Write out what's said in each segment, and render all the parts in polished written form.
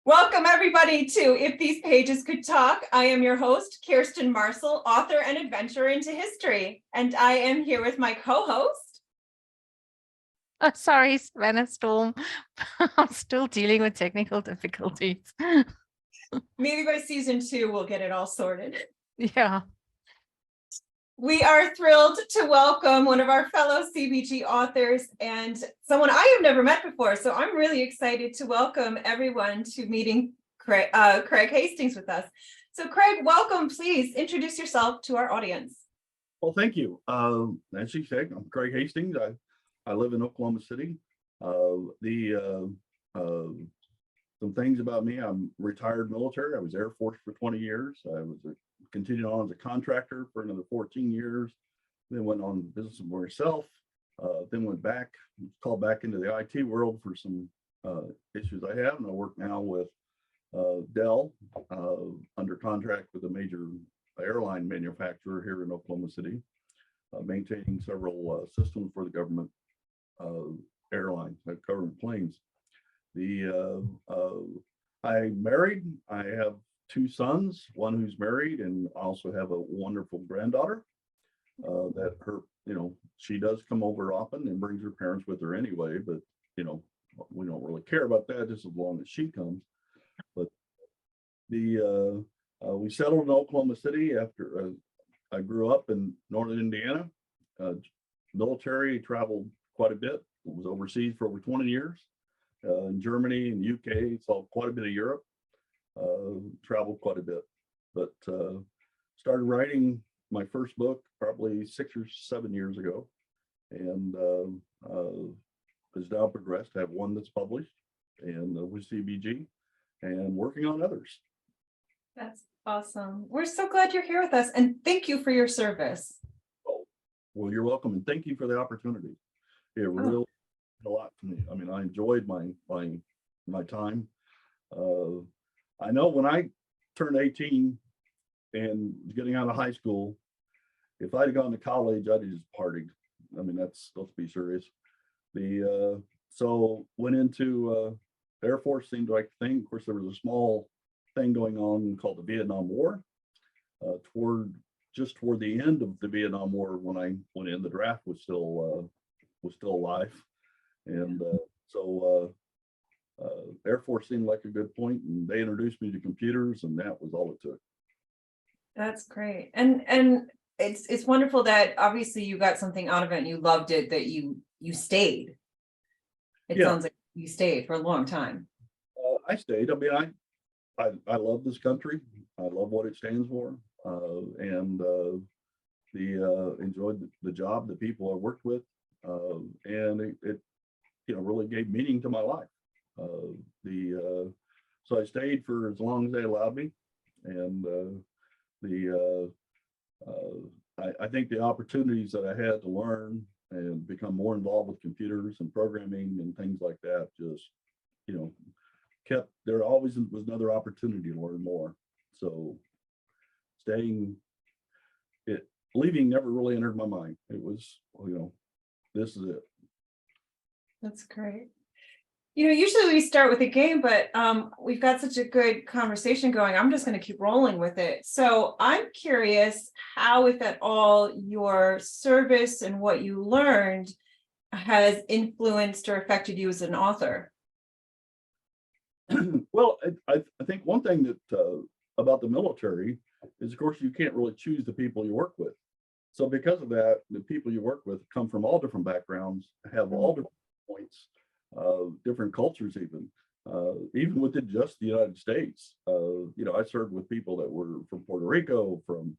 Welcome everybody to If These Pages Could Talk. I am your host, Kiersten Marcil, author and adventurer into history. And I am here with my co-host. Oh, sorry, Savannah Storm. I'm still dealing with technical difficulties. Maybe by season 2, we'll get it all sorted. Yeah. We are thrilled to welcome one of our fellow CBG authors and someone I have never met before. So I'm really excited to welcome everyone to meeting Craig Hastings with us. So Craig, welcome. Please introduce yourself to our audience. Well, thank you. As she said, I'm Craig Hastings. I live in Oklahoma City. Some things about me: I'm retired military. I was Air Force for 20 years. I was continued on as a contractor for another 14 years. Then went on business for myself. Then went back, called back into the IT world for some issues I have, and I work now with Dell under contract with a major airline manufacturer here in Oklahoma City, maintaining several systems for the government airlines, government planes. I'm married. I have 2 sons, one who's married, and I also have a wonderful granddaughter that she does come over often and brings her parents with her anyway, but we don't really care about that just as long as she comes. But we settled in Oklahoma City after I grew up in northern Indiana. Military, traveled quite a bit, was overseas for over 20 years. In Germany and UK, saw quite a bit of Europe, traveled quite a bit, but started writing my first book probably 6 or 7 years ago, and has now progressed to have one that's published and with CBG and working on others. That's awesome. We're so glad you're here with us, and thank you for your service. Oh, well, you're welcome, and thank you for the opportunity. It really meant a lot to me. I mean, I enjoyed my time. I know when I turned 18 and getting out of high school, if I'd gone to college, I'd have just partied. I mean, let's be serious. So went into Air Force, seemed like the thing. Of course, there was a small thing going on called the Vietnam War. Toward the end of the Vietnam War, when I went in, the draft was still alive, and so Air Force seemed like a good point, and they introduced me to computers, and that was all it took. That's great, and it's wonderful that obviously you got something out of it and you loved it, that you stayed. It sounds like you stayed for a long time. I stayed. I mean, I love this country. I love what it stands for, and enjoyed the job, the people I worked with, and it really gave meaning to my life. So I stayed for as long as they allowed me, and I think the opportunities that I had to learn and become more involved with computers and programming and things like that just kept there. Always was another opportunity to learn more. So leaving never really entered my mind. It was, this is it. That's great. Usually we start with a game, but we've got such a good conversation going. I'm just going to keep rolling with it. So I'm curious how, if at all, your service and what you learned has influenced or affected you as an author. Well, I think one thing that about the military is, of course, you can't really choose the people you work with. So because of that, the people you work with come from all different backgrounds, have all different points, different cultures, even within just the United States. I served with people that were from Puerto Rico, from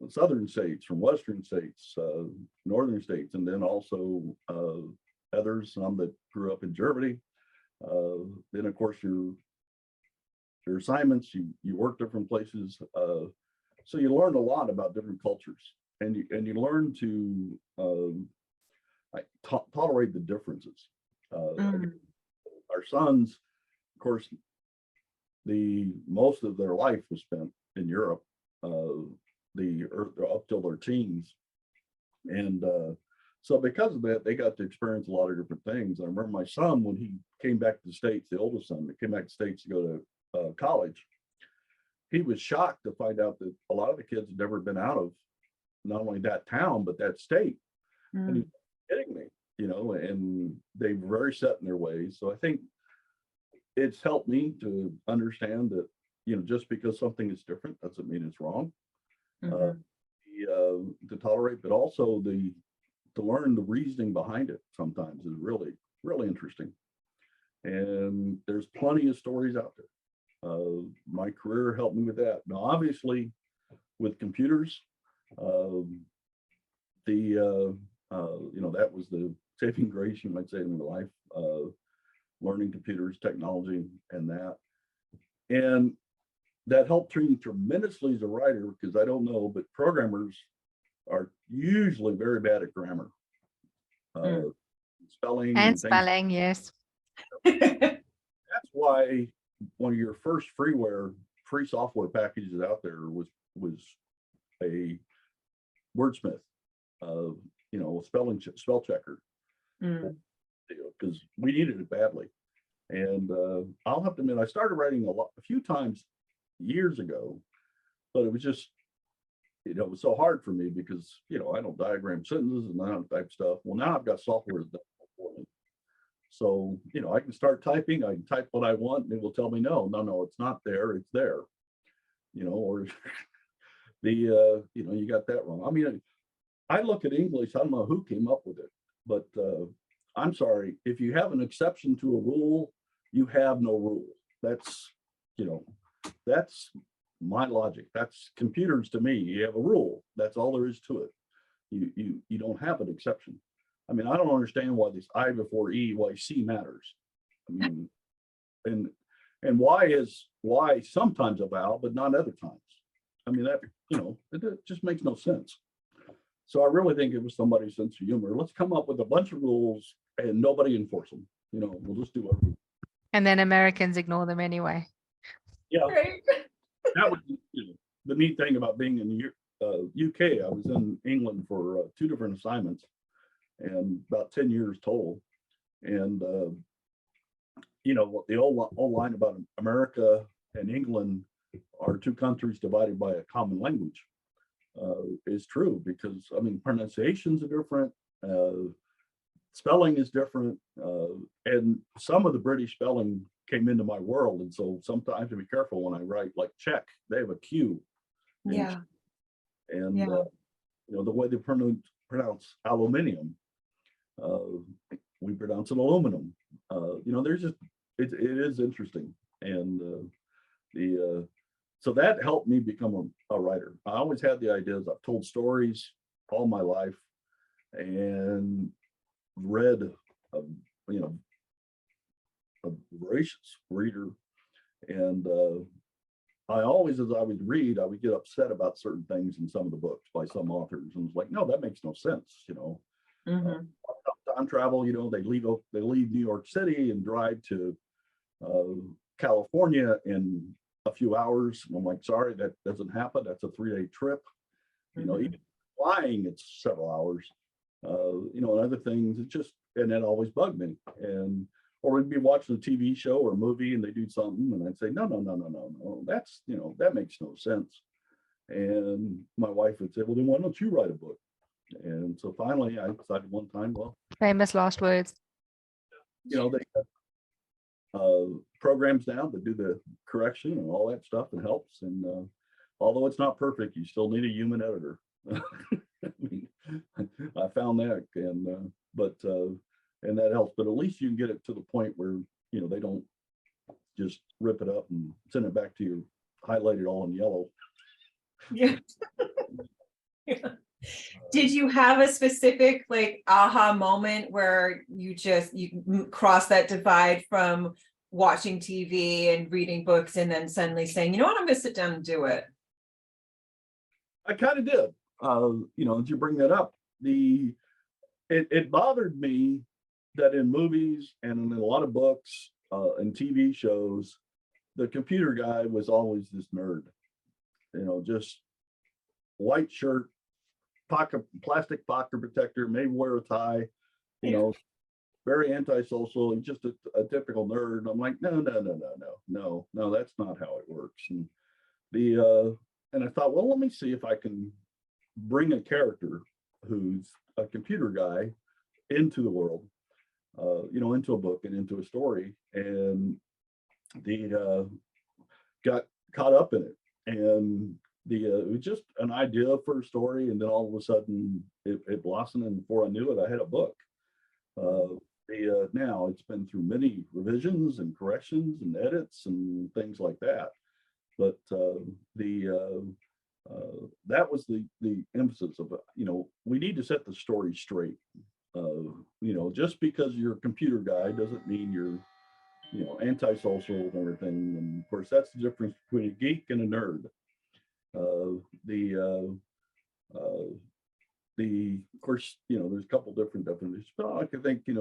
southern states, from western states, northern states, and then also others, some that grew up in Germany. Then, of course, your assignments, you work different places, so you learn a lot about different cultures, and you learn to tolerate the differences. Our sons, of course, most of their life was spent in Europe, up till their teens, and so because of that, they got to experience a lot of different things. I remember my son, when he came back to the States, the oldest son that came back to the States to go to college, he was shocked to find out that a lot of the kids had never been out of not only that town, but that state. And he's kidding me, and they're very set in their ways. So I think it's helped me to understand that, just because something is different doesn't mean it's wrong. To tolerate, but also to learn the reasoning behind it sometimes is really, really interesting. And there's plenty of stories out there. My career helped me with that. Now, obviously, with computers, that was the saving grace, you might say, in my life, learning computers, technology, and that. And that helped me tremendously as a writer, because I don't know, but programmers are usually very bad at grammar, spelling, And things. spelling, yes. That's why one of your first free software packages out there was a wordsmith, spell checker, because we needed it badly. And I'll have to admit, I started writing a few times years ago, but it was just, it was so hard for me because, I don't diagram sentences and I don't type stuff. Well, now I've got software that's done for me. So, I can start typing, I can type what I want, and it will tell me, no, it's not there, it's there. Or you got that wrong. I mean, I look at English, I don't know who came up with it, but I'm sorry, if you have an exception to a rule, you have no rule. That's my logic. That's computers to me. You have a rule. That's all there is to it. You don't have an exception. I mean, I don't understand why this I before E, why C matters. I mean, and why sometimes a vowel, but not other times. I mean, that, it just makes no sense. So I really think it was somebody's sense of humor. Let's come up with a bunch of rules and nobody enforce them. We'll just do whatever. And then Americans ignore them anyway. Yeah. Right. That was the neat thing about being in the UK. I was in England for 2 different assignments and about 10 years total. And the old line about America and England are 2 countries divided by a common language is true, because I mean, pronunciations are different, spelling is different, and some of the British spelling came into my world, and so sometimes I have to be careful when I write, like Czech, they have a Q. Yeah. And the way they pronounce aluminium, we pronounce it aluminum. There's just it is interesting, and so that helped me become a writer. I always had the ideas. I've told stories all my life and read, a voracious reader. And I always, as I would read, I would get upset about certain things in some of the books by some authors. And it's like, no, that makes no sense. Time travel, they leave New York City and drive to California in a few hours. And I'm like, sorry, that doesn't happen. That's a 3-day trip. Even flying, it's several hours. And other things, and that always bugged me. Or we'd be watching a TV show or a movie and they do something and I'd say, no, that's, that makes no sense. And my wife would say, well, then why don't you write a book? And so finally I decided one time, well, famous last words. They have programs now that do the correction and all that stuff that helps. And although it's not perfect, you still need a human editor. I found that, and that helps, but at least you can get it to the point where they don't just rip it up and send it back to you highlighted all in yellow. Yeah. Did you have a specific aha moment where you cross that divide from watching TV and reading books and then suddenly saying, you know what, I'm gonna sit down and do it? I kind of did. As you bring that up, it bothered me that in movies and in a lot of books and TV shows, the computer guy was always this nerd, just white shirt, plastic pocket protector, maybe wear a tie, very antisocial. He's just a typical nerd. And I'm like, no, that's not how it works. And and I thought, well, let me see if I can bring a character who's a computer guy into the world, into a book and into a story. And got caught up in it. And it was just an idea for a story, and then all of a sudden it blossomed, and before I knew it, I had a book. Now it's been through many revisions and corrections and edits and things like that. But that was the emphasis of it. We need to set the story straight. Just because you're a computer guy doesn't mean you're antisocial and everything. And of course, that's the difference between a geek and a nerd. Of course, there's a couple different definitions, but I can think, the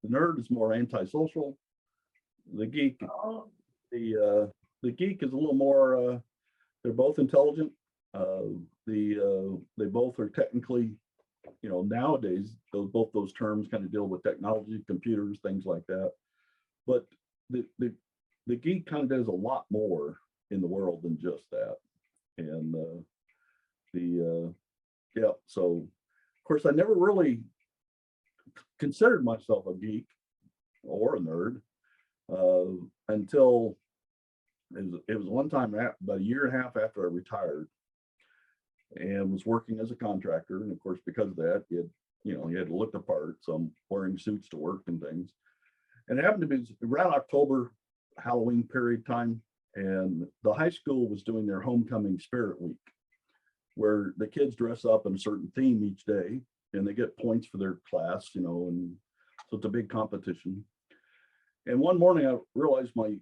nerd is more antisocial. The geek, the geek is a little more, they're both intelligent. They both are technically, nowadays, both those terms kind of deal with technology, computers, things like that. But the geek kind of does a lot more in the world than just that. And so of course I never really considered myself a geek or a nerd until it was one time about a year and a half after I retired and was working as a contractor. And of course, because of that, you had to look the part. So I'm wearing suits to work and things. And it happened to be around October, Halloween period time, and the high school was doing their homecoming spirit week, where the kids dress up in a certain theme each day, and they get points for their class, and so it's a big competition. And one morning I realized my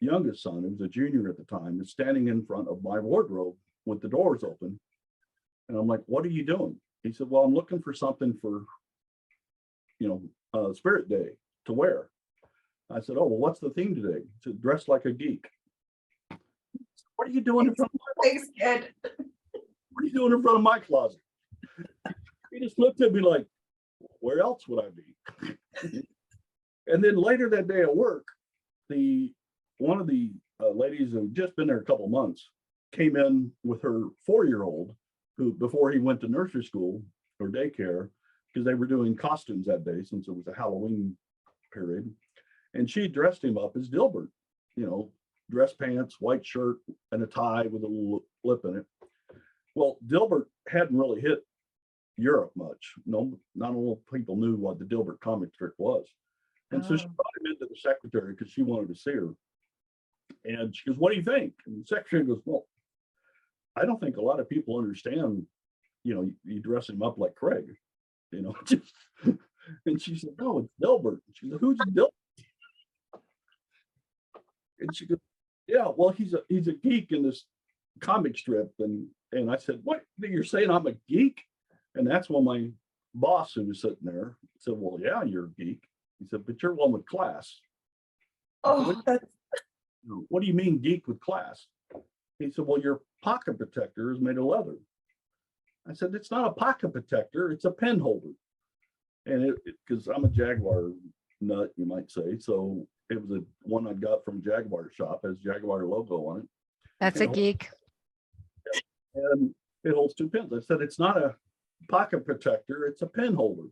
youngest son, who was a junior at the time, is standing in front of my wardrobe with the doors open. And I'm like, what are you doing? He said, well, I'm looking for something for, Spirit Day to wear. I said, oh, well, what's the theme today? He said, dress like a geek. What are you doing in front of my Thanks, kid. What are you doing in front of my closet? He just looked at me like, where else would I be? And then later that day at work, one of the ladies who had just been there a couple months came in with her 4-year-old, who before he went to nursery school or daycare, because they were doing costumes that day since it was a Halloween period. And she dressed him up as Dilbert, dress pants, white shirt, and a tie with a little lip in it. Well, Dilbert hadn't really hit Europe much. Not a lot of people knew what the Dilbert comic strip was. And so she brought him into the secretary because she wanted to see her. And she goes, what do you think? And the secretary goes, well, I don't think a lot of people understand, you dress him up like Craig, just, and she said, no, it's Dilbert. She said, who's Dilbert? And she goes, yeah, well, he's a geek in this comic strip. And I said, what, you're saying I'm a geek? And that's when my boss, who was sitting there, said, well, yeah, you're a geek. He said, but you're one with class. Oh, what do you mean geek with class? He said, well, your pocket protector is made of leather. I said, it's not a pocket protector, it's a pen holder. And because I'm a Jaguar nut, you might say. So it was one I got from Jaguar shop, has Jaguar logo on it. That's a geek. And it holds 2 pens. I said, it's not a pocket protector, it's a pen holder.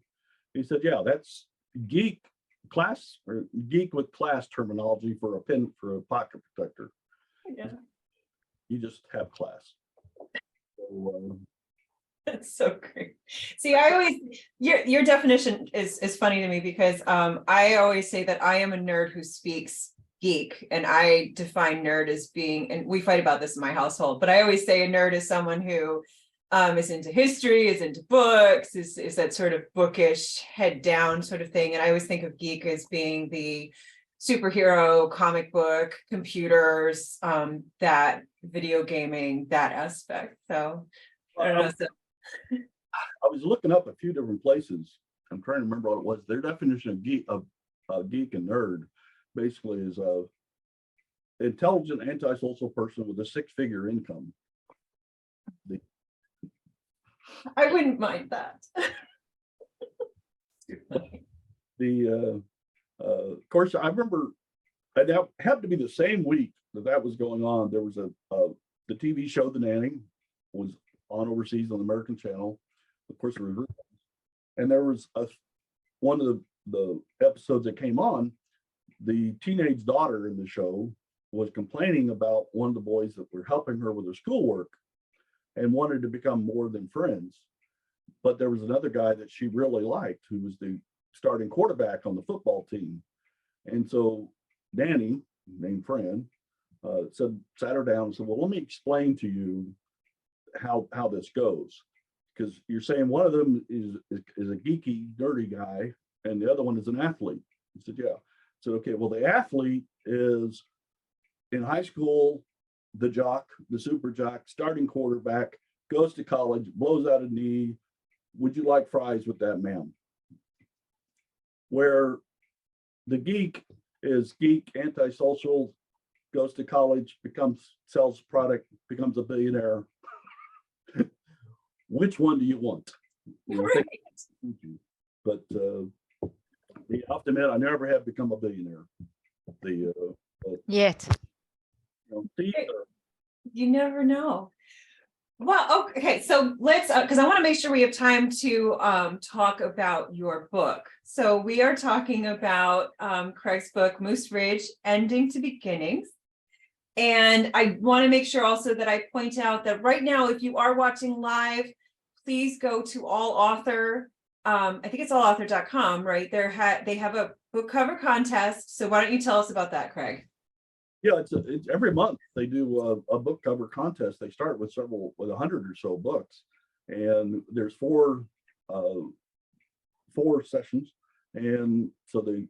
He said, yeah, that's geek class, or geek with class terminology for a pocket protector. yeah. You just have class. So, That's so great. See, I always, your definition is funny to me because I always say that I am a nerd who speaks geek, and I define nerd as being, and we fight about this in my household, but I always say a nerd is someone who is into history, is into books, is that sort of bookish, head down sort of thing. And I always think of geek as being the superhero, comic book, computers, that video gaming, that aspect. So I don't know. I was looking up a few different places. I'm trying to remember what it was. Their definition of geek and nerd basically is a intelligent, antisocial person with a 6-figure income. I wouldn't mind that. Of course, I remember that happened to be the same week that was going on. There was the TV show The Nanny was on overseas on the American channel. Of course, there was, and there was one of the episodes that came on. The teenage daughter in the show was complaining about one of the boys that were helping her with her schoolwork and wanted to become more than friends. But there was another guy that she really liked who was the starting quarterback on the football team. And so Danny, named Fran, sat her down and said, well, let me explain to you how this goes. Because you're saying one of them is a geeky, dirty guy, and the other one is an athlete. He said, yeah. I said, okay, well, the athlete is in high school, the jock, the super jock, starting quarterback, goes to college, blows out a knee. Would you like fries with that, ma'am? Where the geek is geek, antisocial, goes to college, sells product, becomes a billionaire. Which one do you want? You know, Right. but I have to admit, I never have become a billionaire. Yet. You never know. Well, okay, so let's, because I want to make sure we have time to talk about your book. So we are talking about Craig's book, Moose Ridge, Ending to Beginnings. And I want to make sure also that I point out that right now, if you are watching live, please go to All Author. I think it's allauthor.com, right? They have a book cover contest. So why don't you tell us about that, Craig? Yeah, it's every month they do a book cover contest. They start with 100 or so books, and there's four sessions, and so they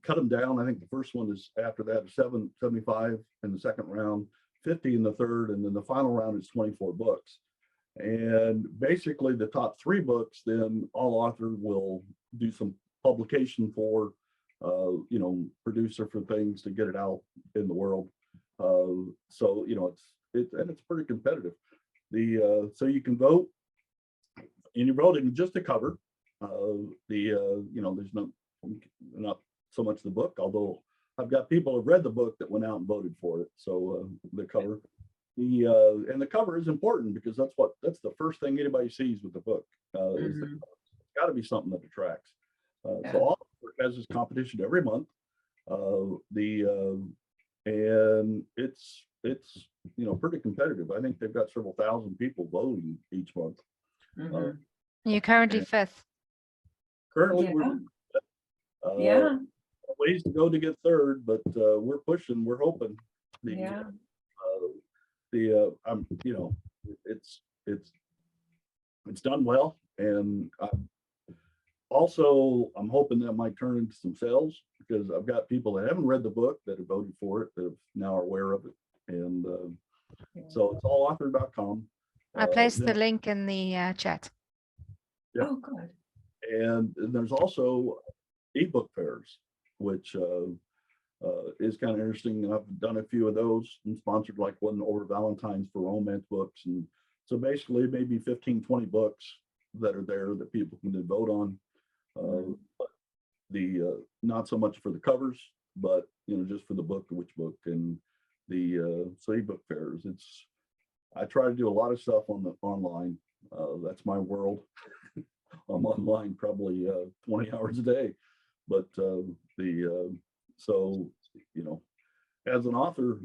cut them down. I think the first one is after that is 75 in the second round, 50 in the third, and then the final round is 24 books. And basically the top 3 books, then All Author will do some publication for, producer for things to get it out in the world. So, it's pretty competitive. So you can vote, and you're voting just the cover. There's not so much the book, although I've got people who have read the book that went out and voted for it. So the cover, and the cover is important because that's the first thing anybody sees with the book. Is the cover. It's got to be something that attracts. So all has this competition every month. And it's pretty competitive. I think they've got several thousand people voting each month. You're currently 5th. Currently, Yeah. Ways to go to get 3rd, but we're pushing. We're hoping. It's done well, and I'm hoping that might turn into some sales because I've got people that haven't read the book that have voted for it that now are aware of it, and so it's allauthor.com. I placed the link in the chat. Yeah. Oh, good. And there's also ebook fairs, which is kind of interesting. I've done a few of those and sponsored like one over Valentine's for romance books. And so basically maybe 15, 20 books that are there that people can then vote on. Not so much for the covers, but just for the book, which book, and so ebook fairs. I try to do a lot of stuff online. That's my world. I'm online probably 20 hours a day, but as an author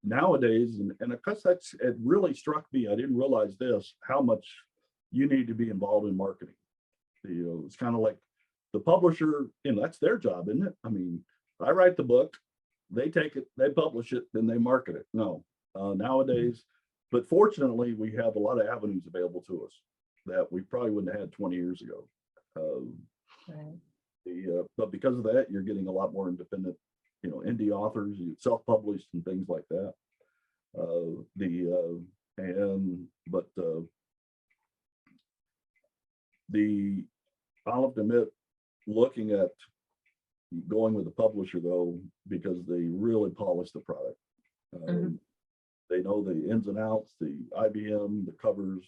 nowadays, and of course it really struck me. I didn't realize this, how much you need to be involved in marketing. It's kind of like the publisher, that's their job, isn't it? I mean, I write the book, they take it, they publish it, then they market it. No, nowadays, but fortunately we have a lot of avenues available to us that we probably wouldn't have had 20 years ago. But because of that, you're getting a lot more independent, indie authors, self-published and things like that. I'll have to admit, looking at going with the publisher though, because they really polish the product. They know the ins and outs, the IBM, the covers,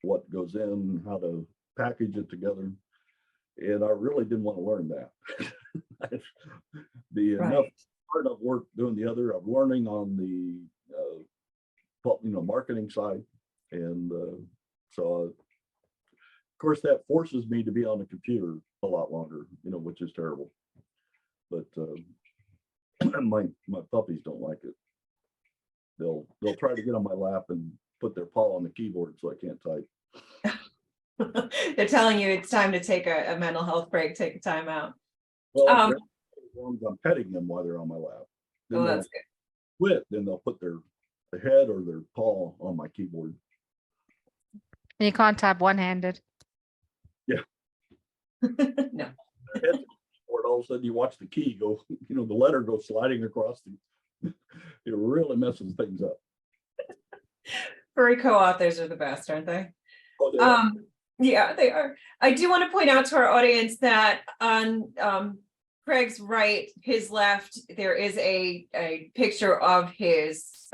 what goes in, how to package it together. And I really didn't want to learn that. The Right. enough work doing the other. I'm learning on the marketing side, and so of course that forces me to be on the computer a lot longer, which is terrible. But my puppies don't like it. They'll try to get on my lap and put their paw on the keyboard so I can't type. They're telling you it's time to take a mental health break, take a time out. Well, Um, as long as I'm petting them while they're on my lap. Then oh, they'll that's good. quit. Then they'll put their head or their paw on my keyboard. And you can't type one-handed. No. Their head's or all of a sudden you watch the key go, the letter go sliding across the. It really messes things up. Furry co-authors are the best, aren't they? Oh, they are. Yeah, they are. I do want to point out to our audience that on Craig's right, his left, there is a picture of his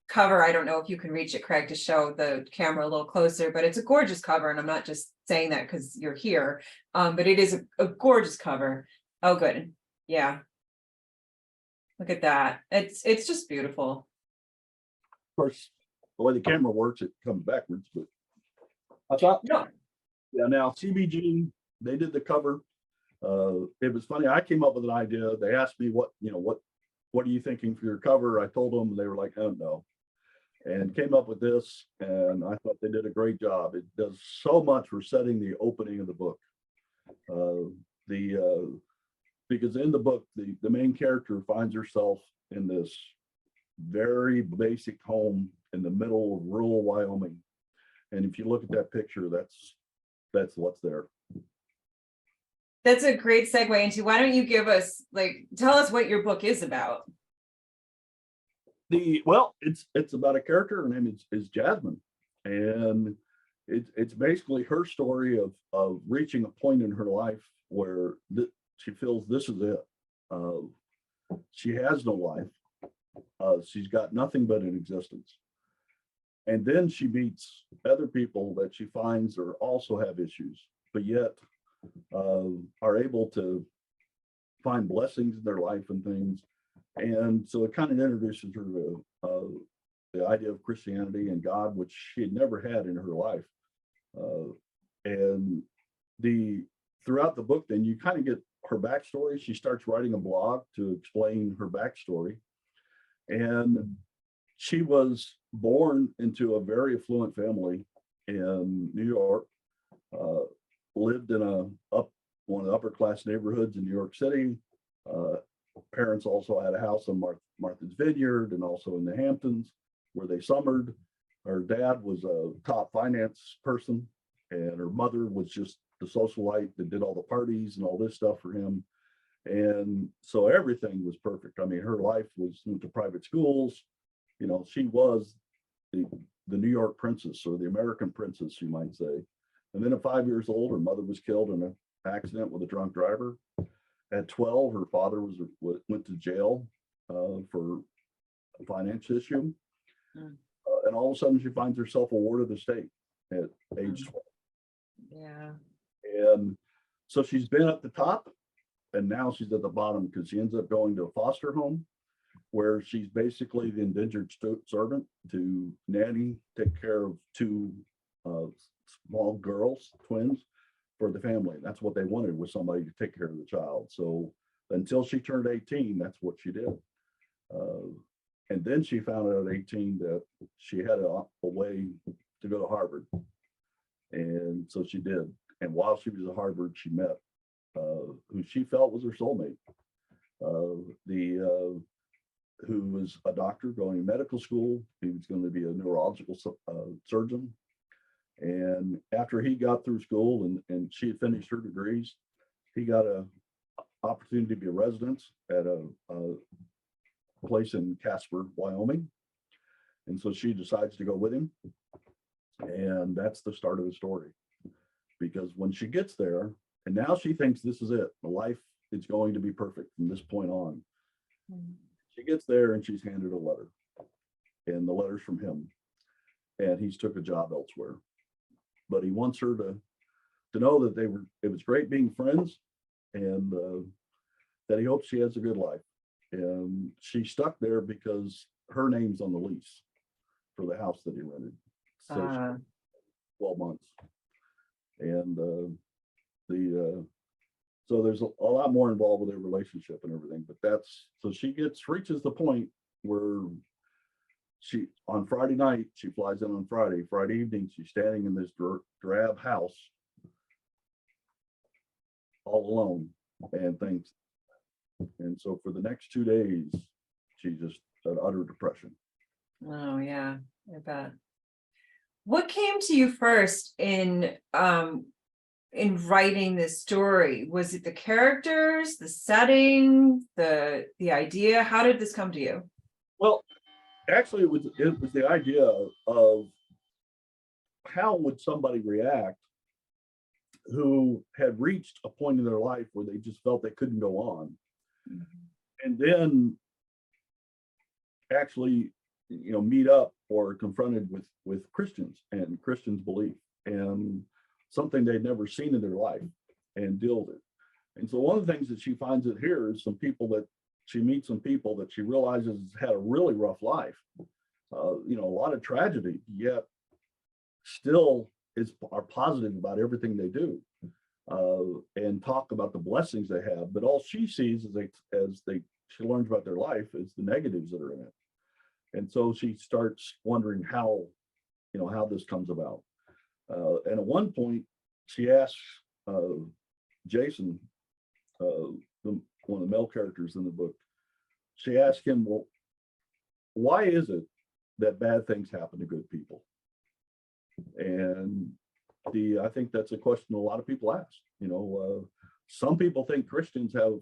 cover. I don't know if you can reach it, Craig, to show the camera a little closer, but it's a gorgeous cover, and I'm not just saying that because you're here, but it is a gorgeous cover. Oh, good. Yeah. Look at that. It's just beautiful. Of course, the way the camera works, it comes backwards, but I thought, No. yeah, now CBG, they did the cover. It was funny. I came up with an idea. They asked me what are you thinking for your cover? I told them, and they were like, oh no, and came up with this. And I thought they did a great job. It does so much for setting the opening of the book. Because in the book, the main character finds herself in this very basic home in the middle of rural Wyoming. And if you look at that picture, that's what's there. That's a great segue into, why don't you tell us what your book is about? It's about a character. Her name is Jasmine, and it's basically her story of reaching a point in her life where she feels this is it. She has no life. She's got nothing but an existence. And then she meets other people that she finds also have issues, but yet are able to find blessings in their life and things. And so it kind of introduces her to the idea of Christianity and God, which she had never had in her life. And throughout the book, then you kind of get her backstory. She starts writing a blog to explain her backstory. And she was born into a very affluent family in New York, lived in one of the upper class neighborhoods in New York City. Parents also had a house on Martha's Vineyard and also in the Hamptons where they summered. Her dad was a top finance person, and her mother was just the socialite that did all the parties and all this stuff for him. And so everything was perfect. I mean, her life went to private schools. She was the New York princess, or the American princess, you might say. And then at 5 years old, her mother was killed in an accident with a drunk driver. At 12, her father went to jail for a finance issue. And all of a sudden, she finds herself a ward of the state at age 12. Yeah. And so she's been at the top, and now she's at the bottom because she ends up going to a foster home where she's basically the indentured servant to nanny, take care of two small girls, twins, for the family. That's what they wanted, was somebody to take care of the child. So until she turned 18, that's what she did. And then she found out at 18 that she had a way to go to Harvard. And so she did. And while she was at Harvard, she met who she felt was her soulmate, who was a doctor going to medical school. He was going to be a neurological surgeon. And after he got through school and she had finished her degrees, he got an opportunity to be a resident at a place in Casper, Wyoming. And so she decides to go with him. And that's the start of the story. Because when she gets there, and now she thinks this is it, the life is going to be perfect from this point on. She gets there and she's handed a letter. And the letter's from him. And he's took a job elsewhere. But he wants her to to know that it was great being friends, and that he hopes she has a good life. And she stuck there because her name's on the lease for the house that he rented. So 12 months. And so there's a lot more involved with their relationship and everything, but so she reaches the point where on Friday night, she flies in on Friday evening, she's standing in this drab house all alone and thinks, and so for the next 2 days, she just had utter depression. Oh yeah, I bet. What came to you first in writing this story? Was it the characters, the setting, the idea? How did this come to you? Well, actually, it was the idea of how would somebody react who had reached a point in their life where they just felt they couldn't go on, and then actually, meet up or confronted with Christians and Christians' belief and something they'd never seen in their life and deal with it. And so one of the things that she finds it here is she meets some people that she realizes had a really rough life, a lot of tragedy, yet still are positive about everything they do, and talk about the blessings they have. But all she sees she learns about their life is the negatives that are in it. And so she starts wondering how this comes about. And at one point, she asks Jason, one of the male characters in the book, she asked him, well, why is it that bad things happen to good people? And I think that's a question a lot of people ask. Some people think Christians have,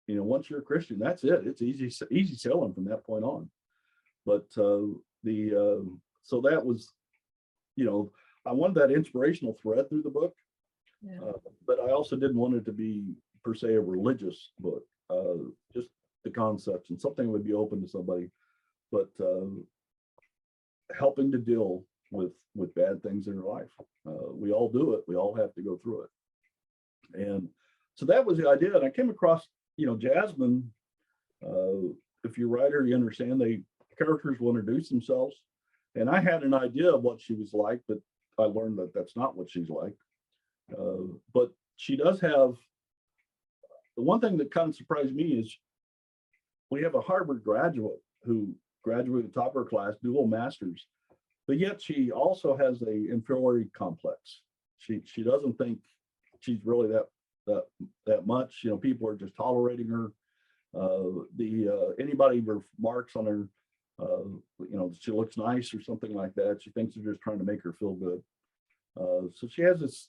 once you're a Christian, that's it. It's easy sailing from that point on. But so that was, I wanted that inspirational thread through the book, but I also didn't want it to be per se a religious book, just the concepts and something that would be open to somebody, but helping to deal with bad things in their life. We all do it. We all have to go through it. And so that was the idea. And I came across, Jasmine, if you're a writer, you understand characters will introduce themselves. And I had an idea of what she was like, but I learned that that's not what she's like. But she does have, the one thing that kind of surprised me is we have a Harvard graduate who graduated top of her class, dual masters, but yet she also has a inferiority complex. She doesn't think she's really that much. People are just tolerating her. Anybody remarks on her, she looks nice or something like that, she thinks they're just trying to make her feel good. So she has this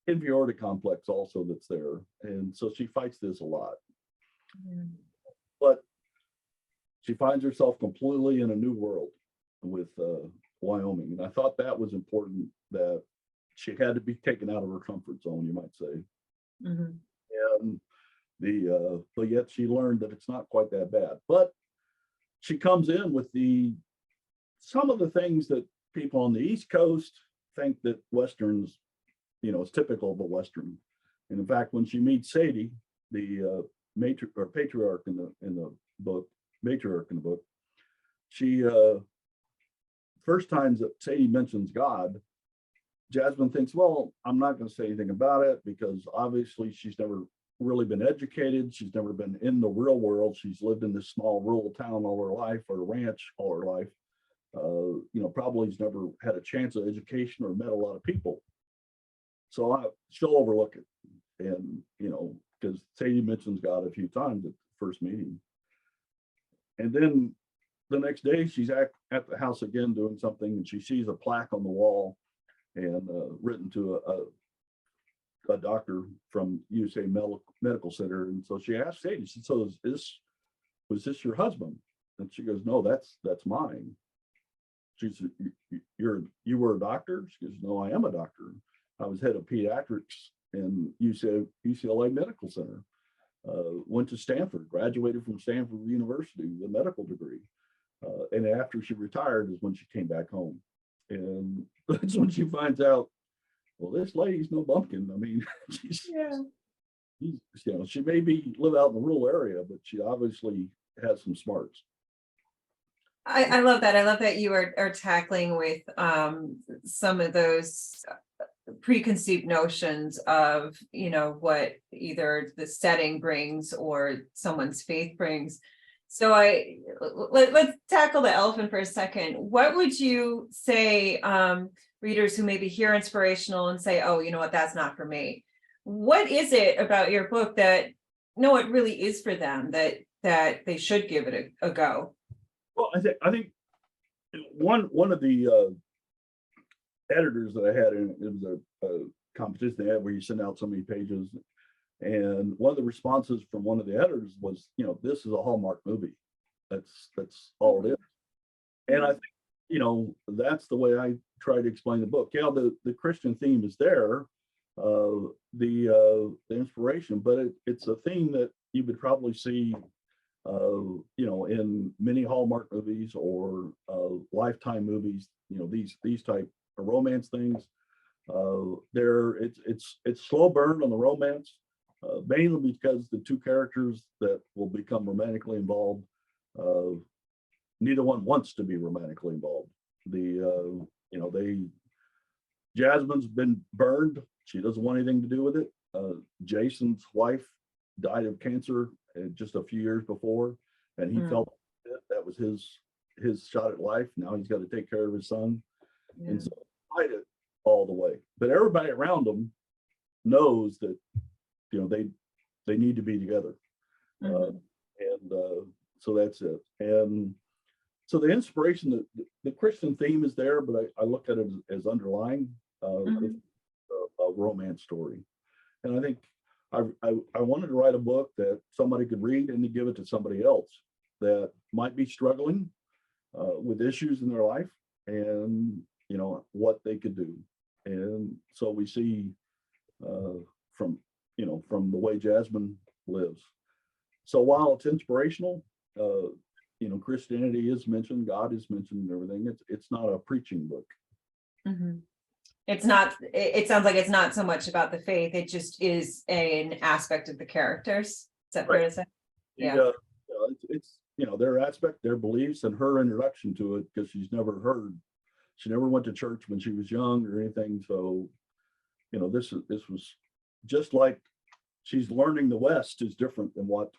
inferiority complex also that's there, and so she fights this a lot. But she finds herself completely in a new world with Wyoming, and I thought that was important, that she had to be taken out of her comfort zone, you might say. And but yet she learned that it's not quite that bad. But she comes in with some of the things that people on the East Coast think that Westerns, is typical of a Western. And in fact, when she meets Sadie, the patriarch in the book, she first times that Sadie mentions God, Jasmine thinks, well, I'm not going to say anything about it because obviously she's never really been educated. She's never been in the real world. She's lived in this small rural town all her life, or a ranch all her life. Probably has never had a chance of education or met a lot of people. So she'll overlook it. And, because Sadie mentions God a few times at the first meeting. And then the next day she's at the house again doing something, and she sees a plaque on the wall and written to a doctor from USA Medical Center. And so she asked Sadie, she said, so was this your husband? And she goes, no, that's mine. She said, you were a doctor? She goes, no, I am a doctor. I was head of pediatrics in UCLA Medical Center. Went to Stanford, graduated from Stanford University with a medical degree. And after she retired is when she came back home. And that's when she finds out, well, this lady's no bumpkin. I mean, Yeah. she may live out in the rural area, but she obviously has some smarts. I love that. I love that you are tackling with some of those preconceived notions of, what either the setting brings or someone's faith brings. So let's tackle the elephant for a second. What would you say, readers who maybe hear inspirational and say, oh, you know what, that's not for me. What is it about your book that, no, it really is for them, that they should give it a go? Well, I think one of the editors that I had it was a competition they had where you send out so many pages, and one of the responses from one of the editors was, this is a Hallmark movie. That's all it is. And I think, that's the way I try to explain the book. Yeah, the Christian theme is there, the inspiration, but it's a theme that you would probably see in many Hallmark movies or Lifetime movies, these type of romance things. It's slow burn on the romance, mainly because the two characters that will become romantically involved, neither one wants to be romantically involved. Jasmine's been burned. She doesn't want anything to do with it. Jason's wife died of cancer just a few years before, and he felt that was his shot at life. Now he's got to take care of his son, and so fight it all the way. But everybody around him knows that they need to be together, and so that's it. And so the inspiration, the Christian theme is there, but I look at it as underlying a romance story, and I think I wanted to write a book that somebody could read and to give it to somebody else that might be struggling with issues in their life, and what they could do. And so we see from the way Jasmine lives. So while it's inspirational, Christianity is mentioned, God is mentioned, and everything. It's not a preaching book. It's not. It sounds like it's not so much about the faith. It just is an aspect of the characters. Is that fair to say? Yeah. It's their aspect, their beliefs, and her introduction to it, because she never went to church when she was young or anything. So, this was just like she's learning the West is different than what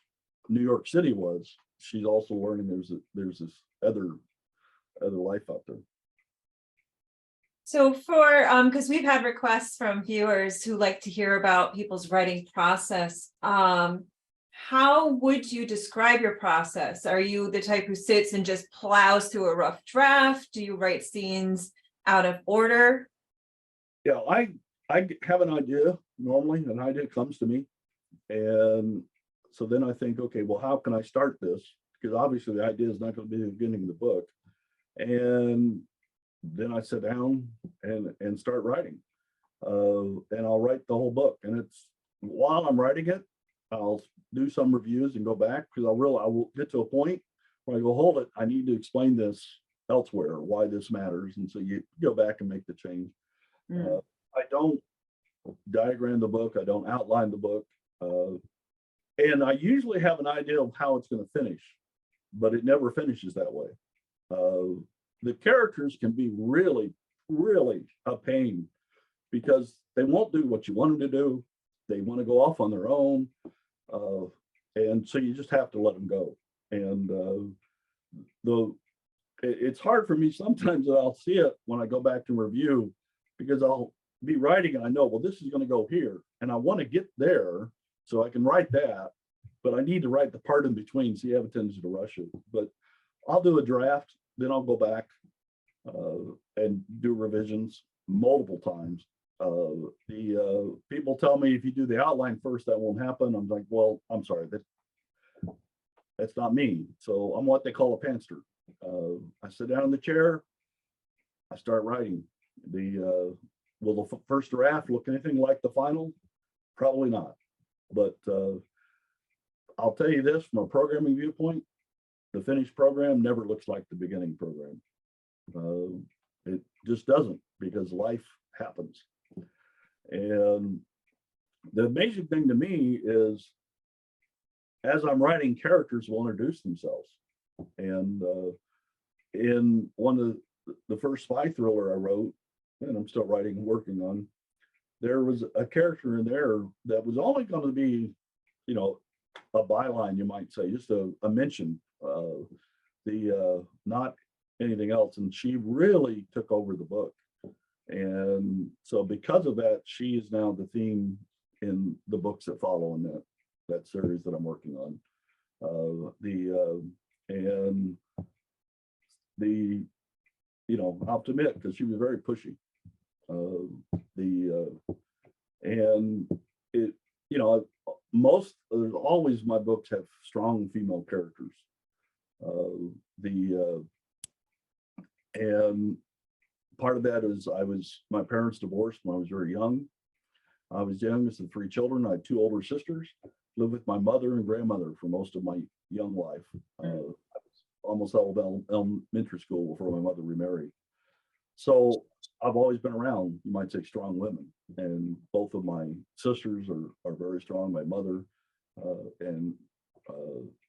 New York City was. She's also learning there's this other life out there. So because we've had requests from viewers who like to hear about people's writing process, how would you describe your process? Are you the type who sits and just plows through a rough draft? Do you write scenes out of order? Yeah, I have an idea normally. An idea comes to me, and so then I think, okay, well, how can I start this? Because obviously the idea is not going to be the beginning of the book, and then I sit down and start writing, and I'll write the whole book. And it's while I'm writing it, I'll do some reviews and go back, because I will get to a point where I go, hold it, I need to explain this elsewhere, why this matters. And so you go back and make the change. I don't diagram the book. I don't outline the book. And I usually have an idea of how it's going to finish, but it never finishes that way. The characters can be really, really a pain, because they won't do what you want them to do. They want to go off on their own. And so you just have to let them go. And it's hard for me sometimes that I'll see it when I go back to review, because I'll be writing and I know, well, this is going to go here, and I want to get there so I can write that, but I need to write the part in between, so you have a tendency to rush it. But I'll do a draft, then I'll go back and do revisions multiple times. The people tell me, if you do the outline first, that won't happen. I'm like, well, I'm sorry, that's not me. So I'm what they call a pantser. I sit down in the chair, I start writing. Will the first draft look anything like the final? Probably not. But I'll tell you this, from a programming viewpoint, the finished program never looks like the beginning program. It just doesn't, because life happens. And the amazing thing to me is, as I'm writing, characters will introduce themselves. And in one of the first spy thriller I wrote, and I'm still writing and working on, there was a character in there that was only going to be, you know, a byline, you might say, just a mention, not anything else. And she really took over the book. And so because of that, she is now the theme in the books that follow in that series that I'm working on. And the, you know, I'll have to admit, because she was very pushy. And it, you know, there's always, my books have strong female characters. And part of that is my parents divorced when I was very young. I was the youngest of 3 children. I had 2 older sisters, lived with my mother and grandmother for most of my young life. I was almost out of elementary school before my mother remarried. So I've always been around, you might say, strong women. And both of my sisters are very strong. My mother and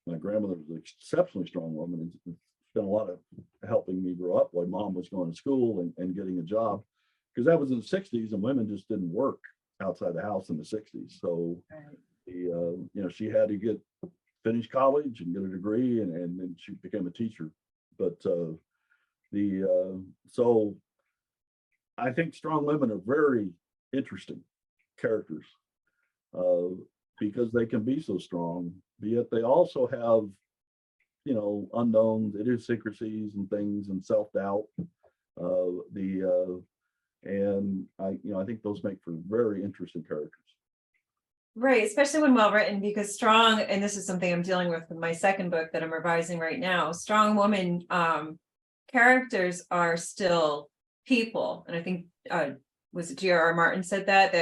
my grandmother was an exceptionally strong woman. It's been a lot of helping me grow up while mom was going to school and getting a job, because that was in the 60s and women just didn't work outside the house in the 60s. So, you know, she had to finish college and get a degree, and then she became a teacher. But so I think strong women are very interesting characters, because they can be so strong, but yet they also have, you know, unknowns, idiosyncrasies and things, and self-doubt. And I think those make for very interesting characters. Right, especially when well written, because strong, and this is something I'm dealing with my second book that I'm revising right now, strong woman characters are still people. And I think was it G.R.R. Martin said that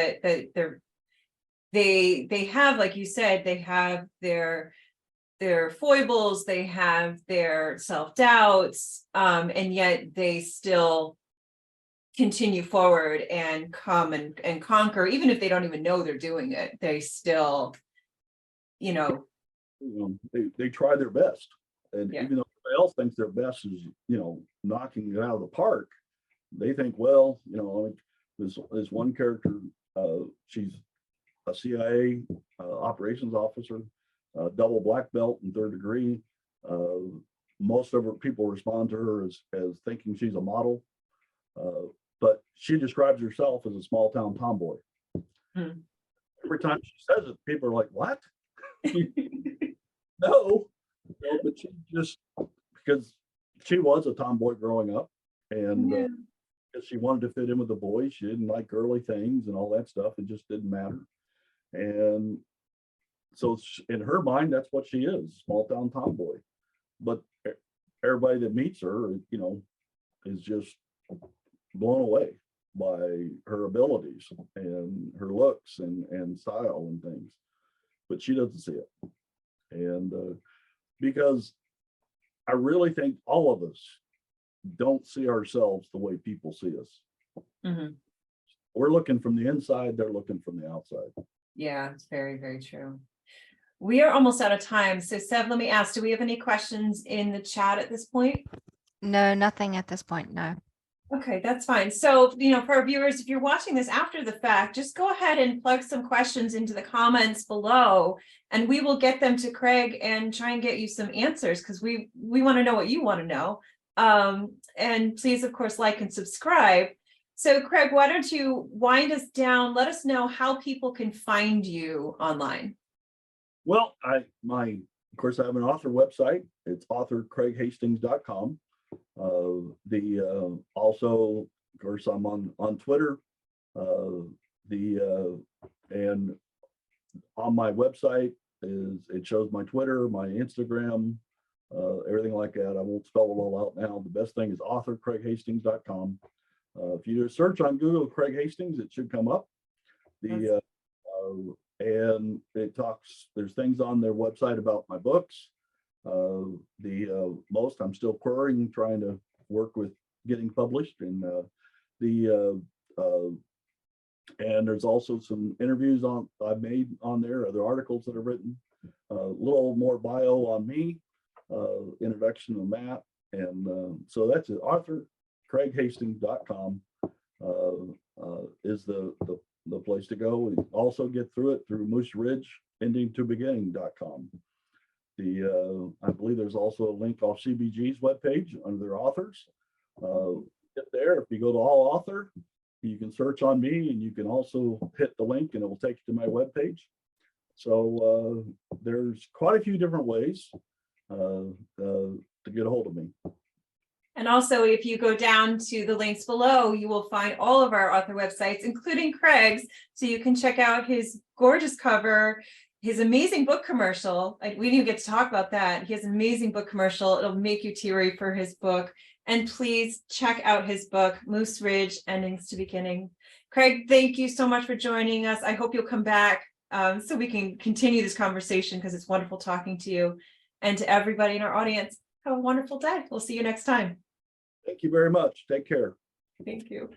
they have, like you said, they have their foibles, they have their self-doubts, and yet they still continue forward and come and conquer, even if they don't even know they're doing it. They still, you know, they try their best. And Yeah. even though everybody else thinks their best is, you know, knocking it out of the park, they think, well, you know, like this one character, she's a CIA operations officer, double black belt in 3rd degree. Most of her people respond to her as thinking she's a model, but she describes herself as a small town tomboy. Every time she says it, people are like, what? No, but she just, because she was a tomboy growing up, and because she wanted to fit in with the boys, she didn't like girly things and all that stuff. It just didn't matter. And so in her mind, that's what she is, small town tomboy. But everybody that meets her, you know, is just blown away by her abilities and her looks and style and things. But she doesn't see it. And because I really think all of us don't see ourselves the way people see us. We're looking from the inside, they're looking from the outside. Yeah, it's very, very true. We are almost out of time. So Sev, let me ask, do we have any questions in the chat at this point? No, nothing at this point. No. Okay, that's fine. So, you know, for our viewers, if you're watching this after the fact, just go ahead and plug some questions into the comments below, and we will get them to Craig and try and get you some answers, because we want to know what you want to know. And please, of course, like and subscribe. So Craig, why don't you wind us down? Let us know how people can find you online. Well, of course, I have an author website. It's authorcraighastings.com. Also, of course, I'm on Twitter. And on my website it shows my Twitter, my Instagram, everything like that. I won't spell it all out now. The best thing is authorcraighastings.com. If you do a search on Google, Craig Hastings, it should come up. And it talks, there's things on their website about my books. Most I'm still querying, trying to work with getting published, and And there's also some interviews I've made on there, other articles that I've written, a little more bio on me, introduction to Matt. And so that's it. Author CraigHastings.com is the place to go. We also get through it through Moose Ridge endingtobeginning.com. I believe there's also a link off CBG's webpage under their authors. Get there. If you go to all author, you can search on me, and you can also hit the link and it will take you to my webpage. So there's quite a few different ways to get a hold of me. And also, if you go down to the links below, you will find all of our author websites, including Craig's, so you can check out his gorgeous cover, his amazing book commercial. We didn't even get to talk about that. He has an amazing book commercial. It'll make you teary for his book. And please check out his book, Moose Ridge, Endings to Beginning. Craig, thank you so much for joining us. I hope you'll come back so we can continue this conversation, because it's wonderful talking to you. And to everybody in our audience, have a wonderful day. We'll see you next time. Thank you very much. Take care. Thank you.